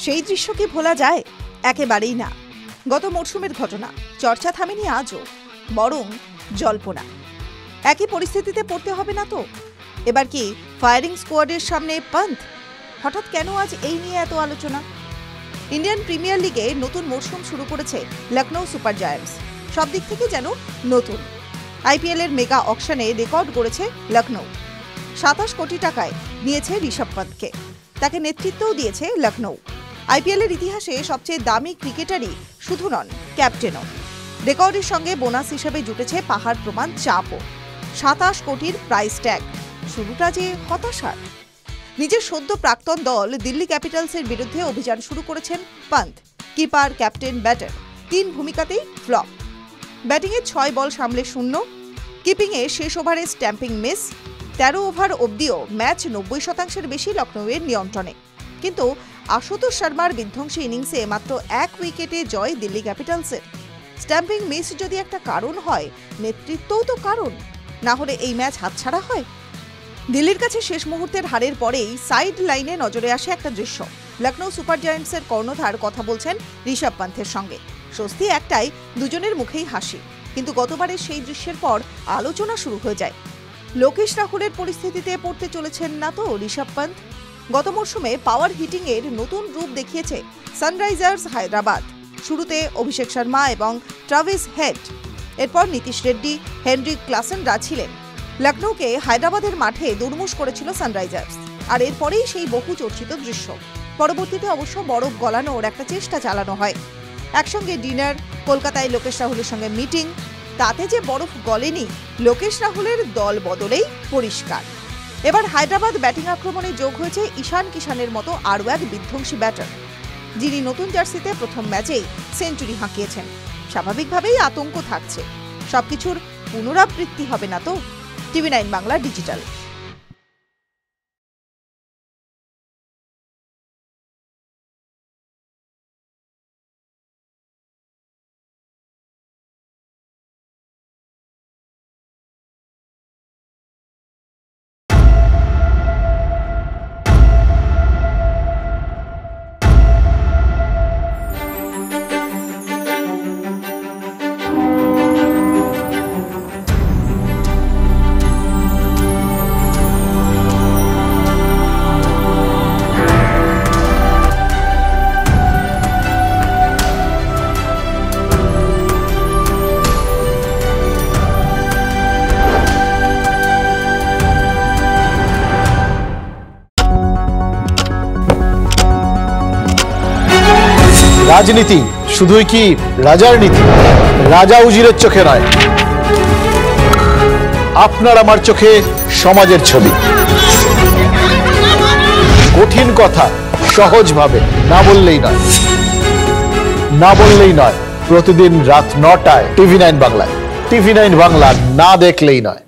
সেই দৃশ্য কি ভোলা যায়? একেবারেই না। গত মরশুমের ঘটনা, চর্চা থামেনি আজও, বরং জল্পনা। একই পরিস্থিতিতে পড়তে হবে না তো? এবার কি ফায়ারিং স্কোয়াডের সামনে পান্থ? হঠাৎ কেন আজ এই নিয়ে এত আলোচনা? ইন্ডিয়ান প্রিমিয়ার লিগে নতুন মরশুম শুরু করেছে লখনৌ সুপার জায়ান্টস। সব দিক থেকে যেন নতুন। আইপিএল এর মেগা অকশনে রেকর্ড গড়েছে লখনৌ। 27 কোটি টাকায় নিয়েছে ঋষভ পন্থকে। তাকে নেতৃত্বও দিয়েছে লখনৌ। আইপিএল এর ইতিহাসে সবচেয়ে দামি ক্রিকেটারই শুধু নন, ক্যাপ্টেনও। রেকর্ডের সঙ্গে বোনাস হিসেবে জুটেছে পাহাড় প্রমাণ চাপও। 27 কোটির প্রাইস ট্যাগ। শুরুটা যে হতাশার। নিজের সদ্য প্রাক্তন দল দিল্লি ক্যাপিটালসের বিরুদ্ধে অভিযান শুরু করেছেন পান্থ। কিপার, ক্যাপ্টেন, ব্যাটার 3 ভূমিকাতেই ফ্লপ। ব্যাটিংয়ে 6 বল সামলে শূন্য। কিপিংয়ে শেষ ওভারে স্ট্যাম্পিং মিস। 13 ওভার অবধিও ম্যাচ 90% বেশি লখনৌয়ের নিয়ন্ত্রণে। কিন্তু আশুতোষ শর্মার বিধ্বংসী ইনিংসে মাত্র 1 উইকেটে জয় দিল্লি ক্যাপিটালসের। স্ট্যাম্পিং মিস যদি একটা কারণ হয়, নেতৃত্বও তো কারণ। না হলে এই ম্যাচ হাতছাড়া হয়? দিল্লির কাছে শেষ মুহূর্তের হারের পরেই সাইড লাইনে নজরে আসে একটা দৃশ্য। লখনৌ সুপার জায়ান্টসের কর্ণধার কথা বলছেন ঋষভ পন্থের সঙ্গে। স্বস্তি একটাই, দুজনের মুখেই হাসি। কিন্তু গতবারের সেই দৃশ্যের পর আলোচনা শুরু হয়ে যায়। লোকেশ রাহুলের পরিস্থিতিতে পড়তে চলেছেন না তো ঋষভ পন্থ? গত মরশুমে পাওয়ার হিটিং এর নতুন রূপ দেখিয়েছে সানরাইজার্স হায়দ্রাবাদ। শুরুতে অভিষেক শর্মা এবং ট্রাভিস হেড, এরপর নীতিশ রেড্ডি, হেনরিক ক্লাসেনরা ছিলেন। লখনৌকে হায়দ্রাবাদের মাঠে দুর্মুষ করেছিল সানরাইজার্স। আর এরপরেই সেই বহু চর্চিত দৃশ্য। পরবর্তীতে অবশ্য বরফ গলানোর একটা চেষ্টা চালানো হয়। একসঙ্গে ডিনার, কলকাতায় লোকেশ রাহুলের সঙ্গে মিটিং। তাতে যে বরফ গলেনি, লোকেশ রাহুলের দল বদলেই পরিষ্কার। এবার হায়দ্রাবাদ ব্যাটিং আক্রমণে যোগ হয়েছে ঈশান কিষানের মতো আরও এক বিধ্বংসী ব্যাটার, যিনি নতুন জার্সিতে প্রথম ম্যাচেই সেঞ্চুরি হাঁকিয়েছেন। স্বাভাবিকভাবেই আতঙ্ক থাকছে। সবকিছুর পুনরাবৃত্তি হবে না তো? TV9 Bangla digital. রাজনীতি শুধুই কি রাজার নীতি? রাজা উজিরের চোখে নয়, আপনার আমার চোখে সমাজের ছবি। কঠিন কথা সহজভাবে না বললেই নয়। প্রতিদিন রাত 9টায় TV9 বাংলায়। TV9 বাংলা না দেখলেই নয়।